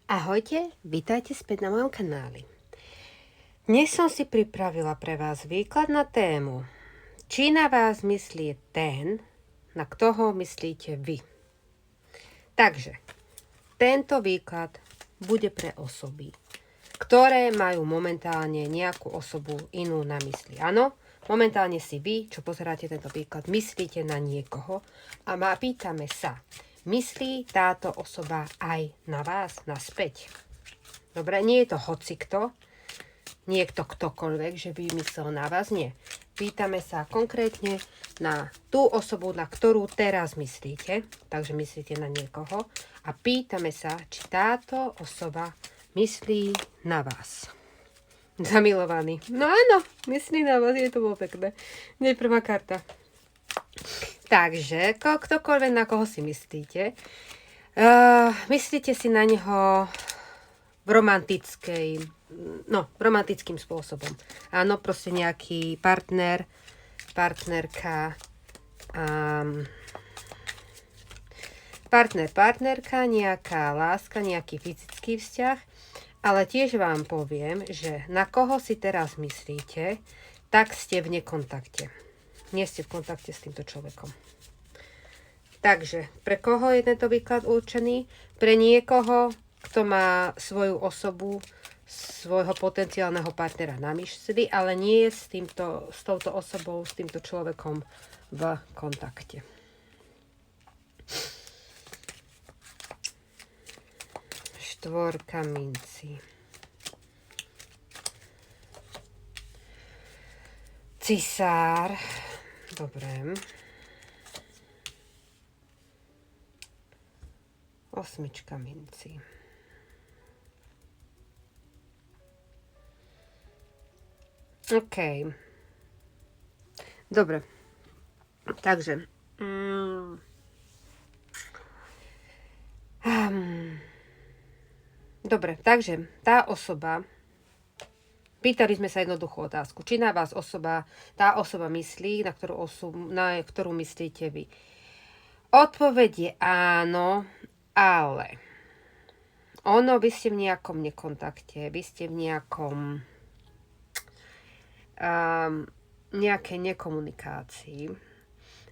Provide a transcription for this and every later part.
Ahojte, vítajte späť na mojom kanáli. Dnes som si pripravila pre vás výklad na tému, či na vás myslí ten, na koho myslíte vy. Takže, tento výklad bude pre osoby, ktoré majú momentálne nejakú osobu inú na mysli. Áno, momentálne si vy, čo pozeráte tento výklad, myslíte na niekoho a pýtame sa, myslí táto osoba aj na vás naspäť? Dobre, nie je to hocikto, niekto ktokoľvek, že vymyslel na vás, nie. Pýtame sa konkrétne na tú osobu, na ktorú teraz myslíte, takže myslíte na niekoho a pýtame sa, či táto osoba myslí na vás. Zamilovaný. No áno, myslí na vás, je to bolo pekné. Nie je prvá karta. Takže, ktokoľvek, na koho si myslíte, myslíte si na neho v romantickým spôsobom. Áno, proste nejaký partner, partnerka, partnerka, nejaká láska, nejaký fyzický vzťah, ale tiež vám poviem, že na koho si teraz myslíte, tak ste v nekontakte. Nie ste v kontakte s týmto človekom. Takže, pre koho je tento výklad určený? Pre niekoho, kto má svoju osobu, svojho potenciálneho partnera na mysli, ale nie je s touto osobou, s týmto človekom v kontakte. Štvorka mincí. Cisár. Dobre. Osmička mincí. OK. Dobre. Takže. Dobre, takže tá osoba, pýtali sme sa jednoduchú otázku, či na vás tá osoba myslí, na ktorú myslíte vy. Odpoveď je áno, ale vy ste v nejakom nekontakte, vy ste v nejakej nekomunikácii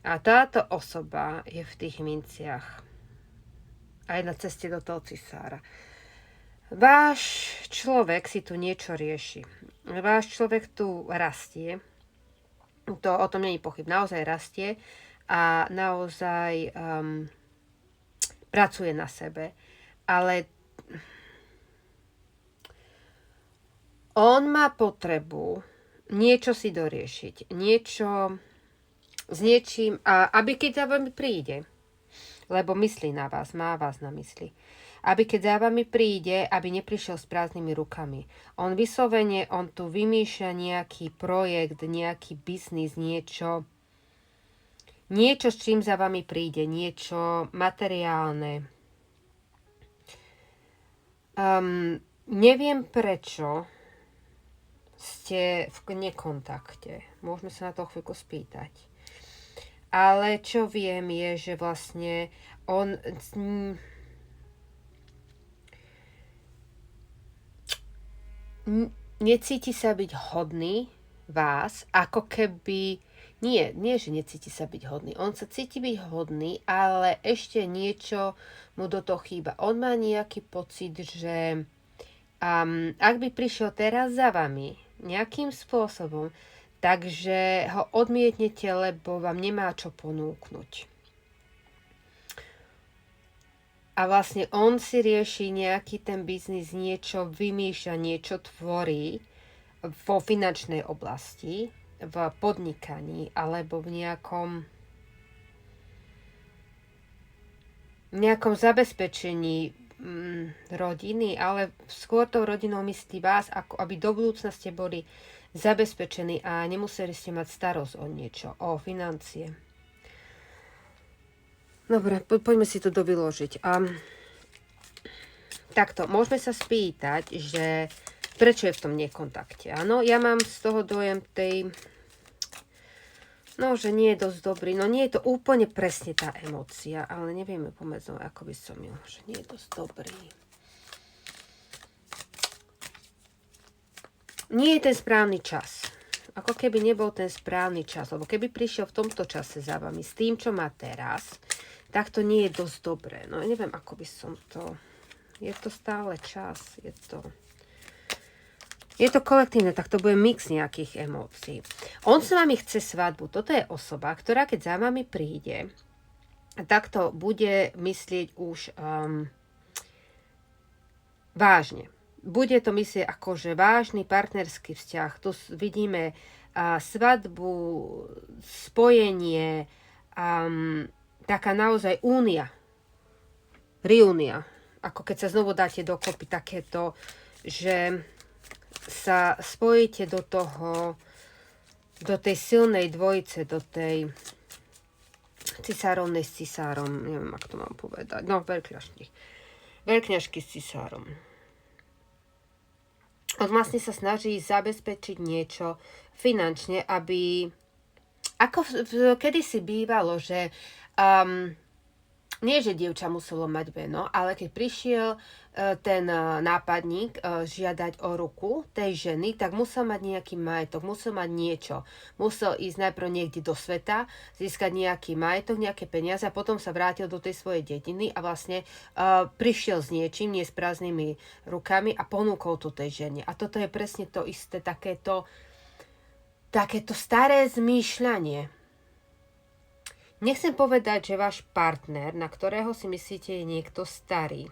a táto osoba je v tých minciach aj na ceste do toho cisára. Váš človek si tu niečo rieši. Váš človek tu rastie. O tom nie je pochyb. Naozaj rastie a naozaj pracuje na sebe. Ale on má potrebu niečo si doriešiť. S niečím, aby keď za vami príde, lebo myslí na vás, má vás na mysli, aby keď za vami príde, aby neprišiel s prázdnymi rukami. On tu vymýšľa nejaký projekt, nejaký biznis, niečo, s čím za vami príde, niečo materiálne. Neviem prečo ste v nekontakte. Môžeme sa na to chvíľku spýtať. Ale čo viem je, že vlastne on necíti sa byť hodný vás, ako keby... Nie, že necíti sa byť hodný. On sa cíti byť hodný, ale ešte niečo mu do toho chýba. On má nejaký pocit, že ak by prišiel teraz za vami nejakým spôsobom, takže ho odmietnete, lebo vám nemá čo ponúknuť. A vlastne on si rieši nejaký ten biznis, niečo vymýšľa, niečo tvorí vo finančnej oblasti, v podnikaní alebo v nejakom zabezpečení rodiny, ale skôr tou rodinou myslí vás, ako aby do budúcna ste boli zabezpečení a nemuseli ste mať starosť o niečo, o financie. Dobre, poďme si to dovyložiť. Takto, môžeme sa spýtať, že prečo je v tom nekontakte. Áno, ja mám z toho dojem že nie je dosť dobrý. No nie je to úplne presne tá emócia, ale nevieme pomedzovať, ako by som ju, že nie je dosť dobrý. nie je ten správny čas. Ako keby nebol ten správny čas. Lebo keby prišiel v tomto čase za vami s tým, čo má teraz, tak to nie je dosť dobré. No neviem, ako by som to... Je to stále čas. Je to kolektívne, tak to bude mix nejakých emócií. On s vami chce svadbu. Toto je osoba, ktorá keď za vami príde, tak to bude myslieť už vážne. Bude to myslieť ako, že vážny partnerský vzťah. Tu vidíme svadbu, spojenie, taká naozaj únia, reúnia. Ako keď sa znovu dáte dokopy takéto, že sa spojíte do tej silnej dvojice, do tej cisárovnej s cisárom. Neviem, ako to mám povedať. No, veľkňažky s cisárom. On vlastne sa snaží zabezpečiť niečo finančne, aby... Ako kedysi bývalo, že... nie, že dievča muselo mať veno, ale keď prišiel ten nápadník žiadať o ruku tej ženy, tak musel mať nejaký majetok, musel mať niečo. Musel ísť najprv niekde do sveta, získať nejaký majetok, nejaké peniaze a potom sa vrátil do tej svojej dediny a vlastne prišiel s niečím, nie s prázdnymi rukami a ponúkol to tej žene. A toto je presne to isté, takéto staré zmýšľanie. Nechcem povedať, že váš partner, na ktorého si myslíte, je niekto starý,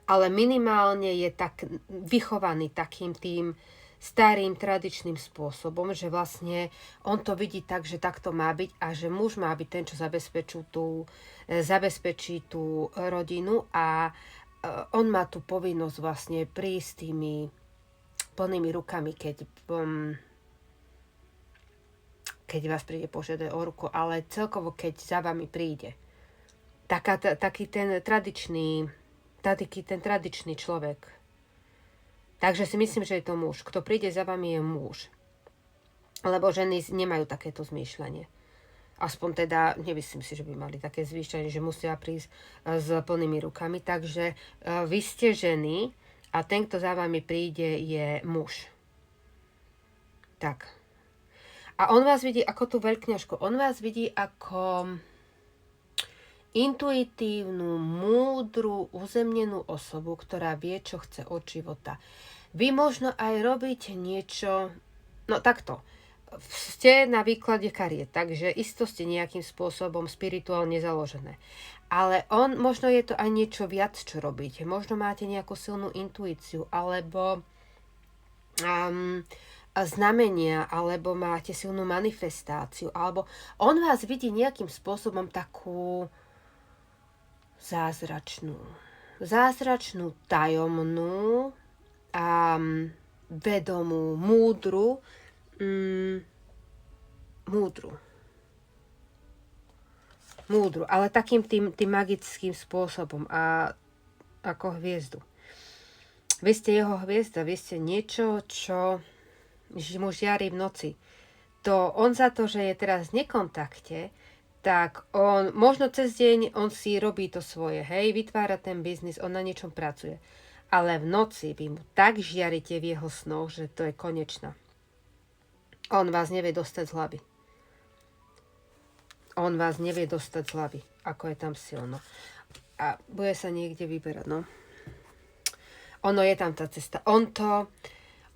ale minimálne je tak vychovaný takým tým starým tradičným spôsobom, že vlastne on to vidí tak, že takto má byť a že muž má byť ten, čo zabezpečí tú rodinu a on má tú povinnosť vlastne prísť tými plnými rukami, keď vás príde požiadať o ruku, ale celkovo, keď za vami príde. Taký ten tradičný človek. Takže si myslím, že je to muž. Kto príde za vami, je muž. Lebo ženy nemajú takéto zmýšľanie. Aspoň teda, nemyslím si, že by mali také zmýšľanie, že musia prísť s plnými rukami. Takže vy ste ženy a ten, kto za vami príde, je muž. Tak. A on vás vidí ako tú veľkňažku. On vás vidí ako intuitívnu, múdru, uzemnenú osobu, ktorá vie, čo chce od života. Vy možno aj robíte niečo, no takto, ste na výklade kariet, takže isto ste nejakým spôsobom spirituálne založené. Ale možno je to aj niečo viac, čo robíte. Možno máte nejakú silnú intuíciu, alebo znamenia, alebo máte silnú manifestáciu, alebo on vás vidí nejakým spôsobom takú zázračnú, tajomnú a vedomú, múdru, ale takým tým magickým spôsobom a ako hviezdu. Vy ste jeho hviezda, vy ste niečo, čo mu žiari v noci. On za to, že je teraz v nekontakte, tak on, možno cez deň, on si robí to svoje, hej, vytvára ten biznis, on na niečom pracuje. Ale v noci vy mu tak žiarite v jeho snoch, že to je konečná. On vás nevie dostať z hlavy. Ako je tam silno. A bude sa niekde vyberať, no. Ono je tam tá cesta.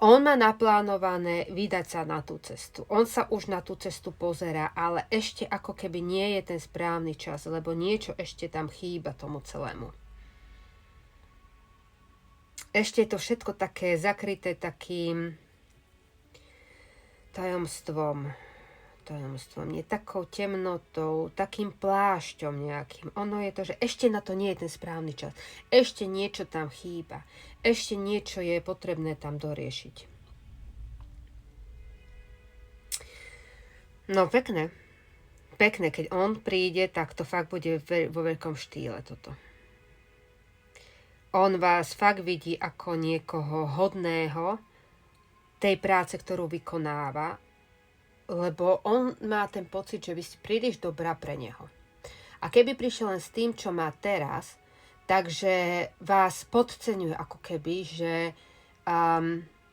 On má naplánované vydať sa na tú cestu. On sa už na tú cestu pozerá, ale ešte ako keby nie je ten správny čas, lebo niečo ešte tam chýba tomu celému. Ešte je to všetko také zakryté takým tajomstvom, nie takou temnotou, takým plášťom nejakým. Ono je to, že ešte na to nie je ten správny čas. Ešte niečo tam chýba. Ešte niečo je potrebné tam doriešiť. No pekné. Pekné, keď on príde, tak to fakt bude vo veľkom štýle toto. On vás fakt vidí ako niekoho hodného tej práce, ktorú vykonáva, lebo on má ten pocit, že vy ste príliš dobrá pre neho. A keby prišiel len s tým, čo má teraz, takže vás podceňuje ako keby, že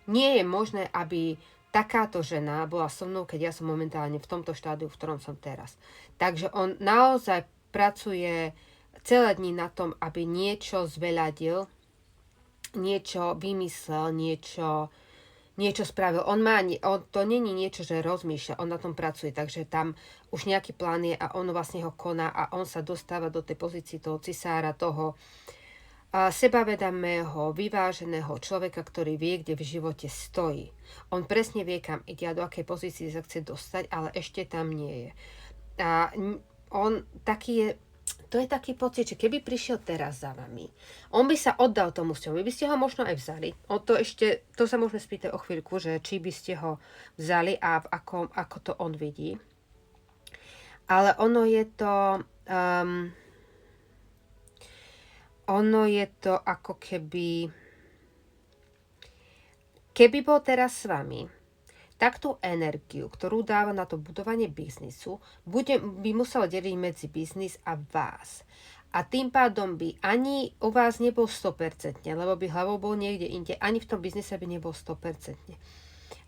Nie je možné, aby takáto žena bola so mnou, keď ja som momentálne v tomto štádiu, v ktorom som teraz. Takže on naozaj pracuje celé dni na tom, aby niečo zveľadil, niečo vymyslel, niečo spravil. To není niečo, že rozmýšľa, on na tom pracuje, takže tam už nejaký plán je a on vlastne ho koná a on sa dostáva do tej pozícii toho cisára, toho sebavedomého, vyváženého človeka, ktorý vie, kde v živote stojí. On presne vie, kam ide a do akej pozícii sa chce dostať, ale ešte tam nie je. A on taký je, to je taký pocit, že keby prišiel teraz za vami, on by sa oddal tomu vzťahu, vy by ste ho možno aj vzali. To sa môžeme spýtať o chvíľku, že či by ste ho vzali a ako to on vidí. Ale ono je to ako keby bol teraz s vami, tak tú energiu, ktorú dáva na to budovanie biznisu, by musel deliť medzi biznis a vás. A tým pádom by ani u vás nebol 100%, lebo by hlavou bol niekde inde, ani v tom biznise by nebol 100%.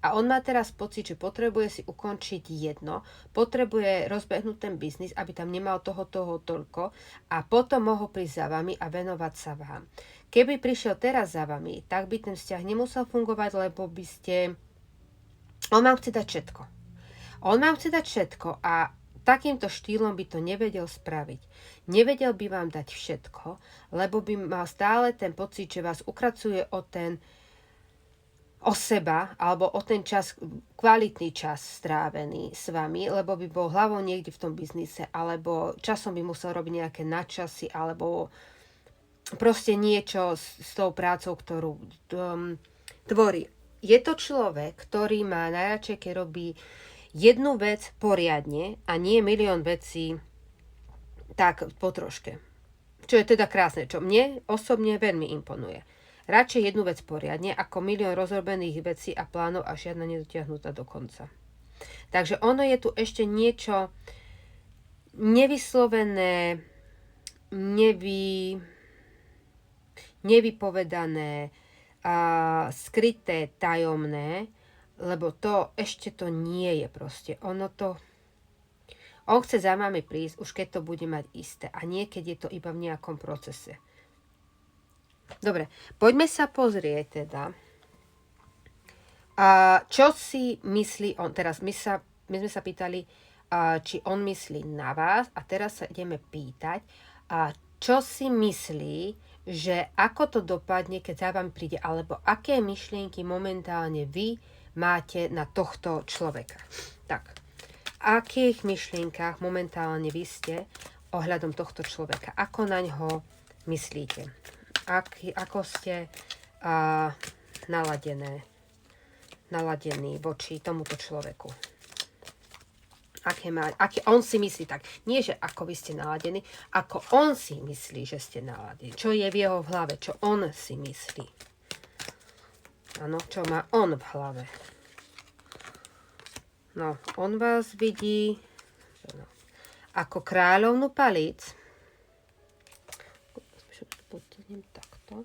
A on má teraz pocit, že potrebuje si ukončiť jedno, potrebuje rozbehnúť ten biznis, aby tam nemal toho toľko a potom mohol prísť za vami a venovať sa vám. Keby prišiel teraz za vami, tak by ten vzťah nemusel fungovať, lebo by ste... On vám chce dať všetko. A takýmto štýlom by to nevedel spraviť. Nevedel by vám dať všetko, lebo by mal stále ten pocit, že vás ukracuje o seba, alebo o ten čas, kvalitný čas strávený s vami, lebo by bol hlavou niekde v tom biznise, alebo časom by musel robiť nejaké nadčasy, alebo proste niečo s tou prácou, ktorú tvorí. Je to človek, ktorý má najradšej, keď robí jednu vec poriadne a nie milión vecí tak po troške. Čo je teda krásne, čo mne osobne veľmi imponuje. Radšej jednu vec poriadne, ako milión rozrobených vecí a plánov a žiadna nedotiahnutá do konca. Takže ono je tu ešte niečo nevyslovené, nevypovedané, skryté, tajomné, lebo to ešte to nie je proste. On chce za vami prísť, už keď to bude mať isté a nie keď je to iba v nejakom procese. Dobre, poďme sa pozrieť teda. Čo si myslí on? Teraz my sme sa pýtali, či on myslí na vás a teraz sa ideme pýtať, čo si myslí, že ako to dopadne, keď za vami príde, alebo aké myšlienky momentálne vy máte na tohto človeka. Tak, v akých myšlienkách momentálne vy ste ohľadom tohto človeka? Ako na ňo myslíte? Ako ste naladení voči tomuto človeku? Aké on si myslí tak. Nie, že ako vy ste naladení, ako on si myslí, že ste naladení. Čo je v jeho hlave, čo on si myslí. Áno, čo má on v hlave. No, on vás vidí ako kráľovnú palíc. Takto.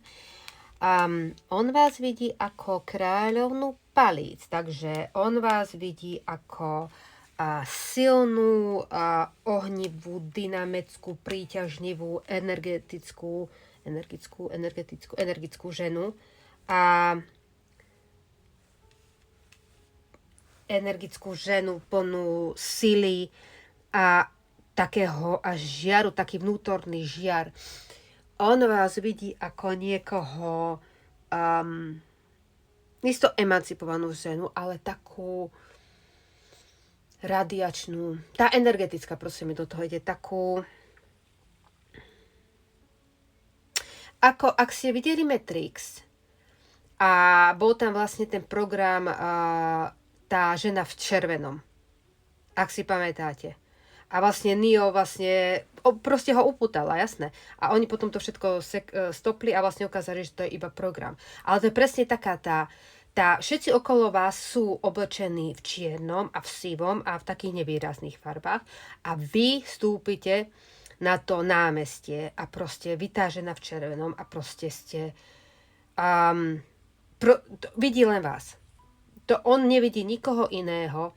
On vás vidí ako kráľovnú palíc, takže on vás vidí ako silnú, ohnivú, dynamickú, príťažnivú, energickú ženu a energickú ženu plnú sily a takého až žiaru, taký vnútorný žiar. On vás vidí ako niekoho isto emancipovanú ženu, ale takú radiačnú. Tá energetická, prosím, do toho ide takú... Ako, ak ste videli Matrix a bol tam vlastne ten program tá žena v červenom. Ak si pamätáte. A vlastne Neo proste ho upútala, jasné. A oni potom to všetko stopli a vlastne ukázali, že to je iba program. Ale to je presne taká všetci okolo vás sú oblečení v čiernom a v sivom a v takých nevýrazných farbách a vy vstúpite na to námestie a proste vy tá žena v červenom a proste ste vidí len vás. To on nevidí nikoho iného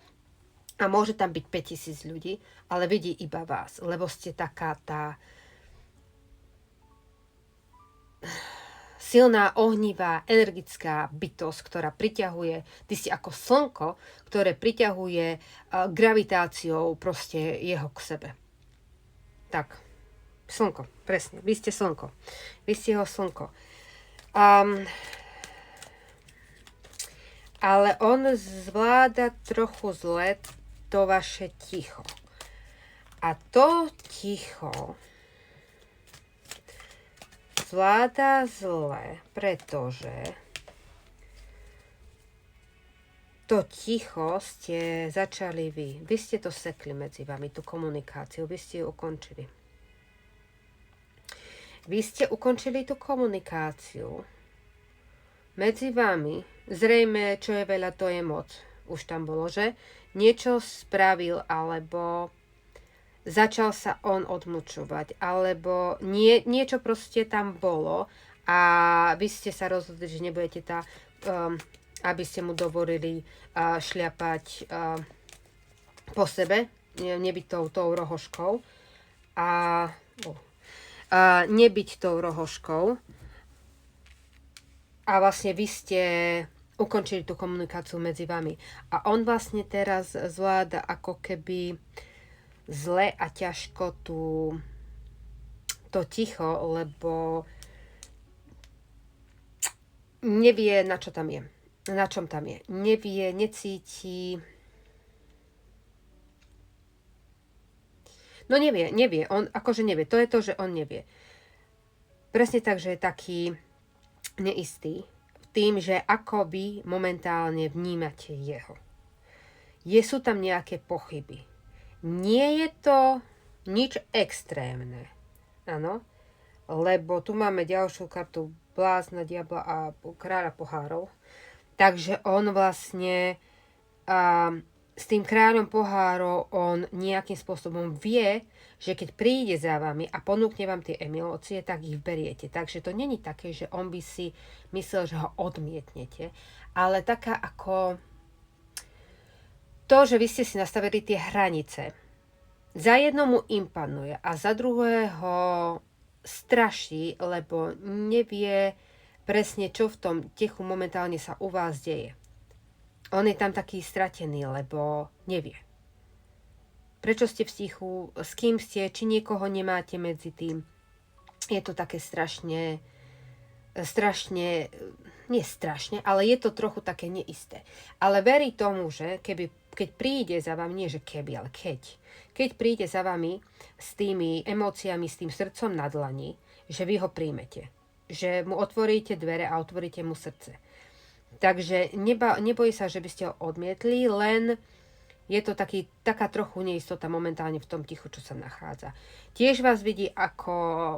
a môže tam byť 5000 ľudí, ale vidí iba vás, lebo ste taká tá silná, ohnivá, energická bytosť, ktorá priťahuje, ty si ako slnko, ktoré priťahuje gravitáciou proste jeho k sebe. Tak, slnko, presne, vy ste slnko. Vy ste jeho slnko. Ale on zvláda trochu zle to vaše ticho. A to ticho zvláda zle, pretože to ticho ste začali vy. Vy ste to sekli medzi vami, tú komunikáciu. Vy ste ju ukončili. Vy ste ukončili tú komunikáciu medzi vami. Zrejme, čo je veľa, to je moc. Už tam bolo, že? Niečo spravil, alebo začal sa on odmlčovať, alebo niečo proste tam bolo a vy ste sa rozhodli, že nebudete aby ste mu dovolili šľapať po sebe, nebyť tou rohoškou a nebyť tou rohoškou a vlastne vy ste ukončili tú komunikáciu medzi vami. A on vlastne teraz zvláda ako keby zle a ťažko to ticho, lebo nevie, na čo tam je. Na čom tam je. Nevie, necíti. No nevie. On akože nevie. To je to, že on nevie. Presne tak, že je taký neistý tým, že ako vy momentálne vnímate jeho. Sú tam nejaké pochyby. Nie je to nič extrémne. Áno. Lebo tu máme ďalšiu kartu blázna, diabla a kráľa pohárov. Takže on vlastne s tým kráľom pohárov on nejakým spôsobom vie, že keď príde za vami a ponúkne vám tie emócie, tak ich beriete. Takže to není také, že on by si myslel, že ho odmietnete, ale taká ako to, že vy ste si nastavili tie hranice. Za jednomu impanuje a za druhého straší, lebo nevie presne, čo v tom tichu momentálne sa u vás deje. On je tam taký stratený, lebo nevie. Prečo ste v tichu, s kým ste, či niekoho nemáte medzi tým. Je to také strašne, nie strašne, ale je to trochu také neisté. Ale verí tomu, že keď príde za vami, nie že keby, ale keď príde za vami s tými emóciami, s tým srdcom na dlani, že vy ho príjmete. Že mu otvoríte dvere a otvoríte mu srdce. Takže nebojí sa, že by ste ho odmietli, len je to taká trochu neistota momentálne v tom tichu, čo sa nachádza. Tiež vás vidí ako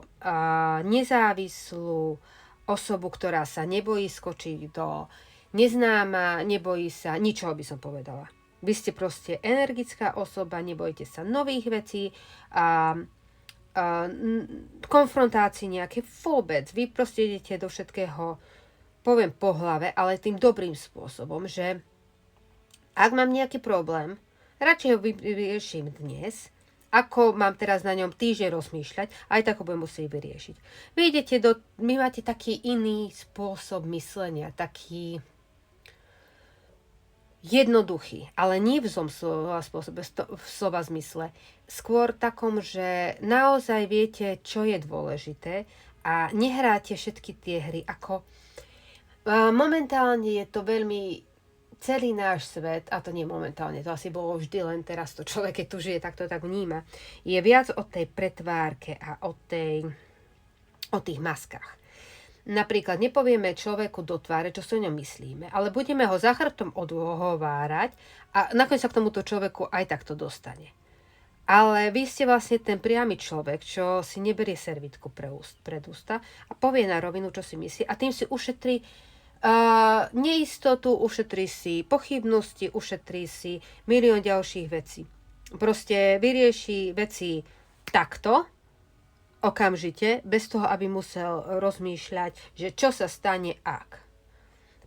nezávislú osobu, ktorá sa nebojí skočiť do neznáma, nebojí sa ničoho, by som povedala. Vy ste proste energická osoba, nebojíte sa nových vecí a konfrontácii nejaké vôbec. Vy proste idete do všetkého, poviem po hlave, ale tým dobrým spôsobom, že ak mám nejaký problém, radšej ho vyrieším dnes, ako mám teraz na ňom týždeň rozmýšľať, aj tak ho budem musieť vyriešiť. Vy máte taký iný spôsob myslenia, taký jednoduchý, ale nie v zlom spôsobe, v slova zmysle. Skôr takom, že naozaj viete, čo je dôležité a nehráte všetky tie hry. Ako momentálne je to veľmi celý náš svet, a to nie momentálne, to asi bolo vždy, len teraz to človek, keď tu žije, tak to tak vníma, je viac o tej pretvárke a o tých maskách. Napríklad nepovieme človeku do tváre, čo si o ňom myslíme, ale budeme ho za chrbtom odhovárať a nakoniec sa k tomuto človeku aj takto dostane. Ale vy ste vlastne ten priamy človek, čo si neberie servitku pred ústa a povie na rovinu, čo si myslí a tým si ušetrí neistotu, ušetrí si pochybnosti, ušetrí si milión ďalších vecí. Proste vyrieši veci takto, okamžite, bez toho, aby musel rozmýšľať, že čo sa stane ak.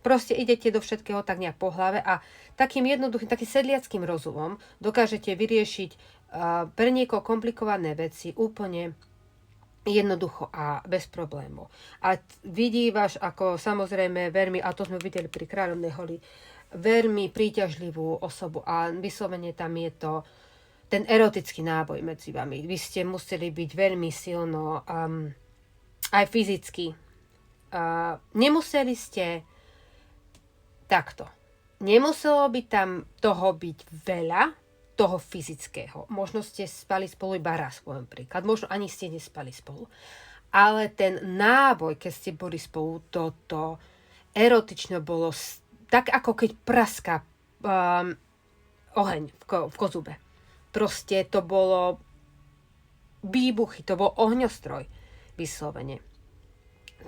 Proste idete do všetkého tak nejak po hlave a takým jednoduchým, takým sedliackým rozumom dokážete vyriešiť pre niekoho komplikované veci úplne jednoducho a bez problémov. A vidívaš ako samozrejme veľmi, a to sme videli pri Kráľovnej holi, veľmi príťažlivú osobu a vyslovene tam je to ten erotický náboj medzi vami. Vy ste museli byť veľmi silno aj fyzicky. Nemuseli ste takto. Nemuselo by tam toho byť veľa, toho fyzického. Možno ste spali spolu iba raz, poviem príklad. Možno ani ste nespali spolu. Ale ten náboj, keď ste boli spolu, toto erotično bolo tak, ako keď praská oheň v kozube. Proste to bolo výbuchy, to bol ohňostroj vyslovene.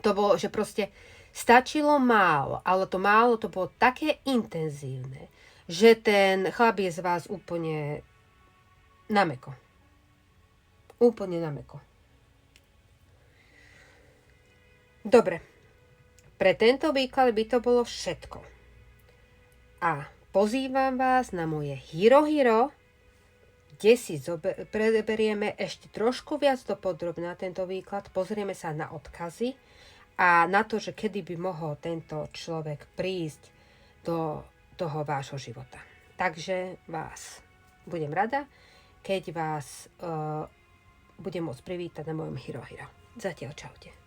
To bolo, že proste stačilo málo, ale to málo to bolo také intenzívne, že ten chlap je z vás úplne nameko. Úplne nameko. Dobre. Pre tento výklad by to bolo všetko. A pozývam vás na moje Hiro Hiro, kde si preberieme ešte trošku viac dopodrobná tento výklad. Pozrieme sa na odkazy a na to, že kedy by mohol tento človek prísť do toho vášho života. Takže vás budem rada, keď vás budem môcť privítať na mojom Hiro Hiro. Zatiaľ čaute.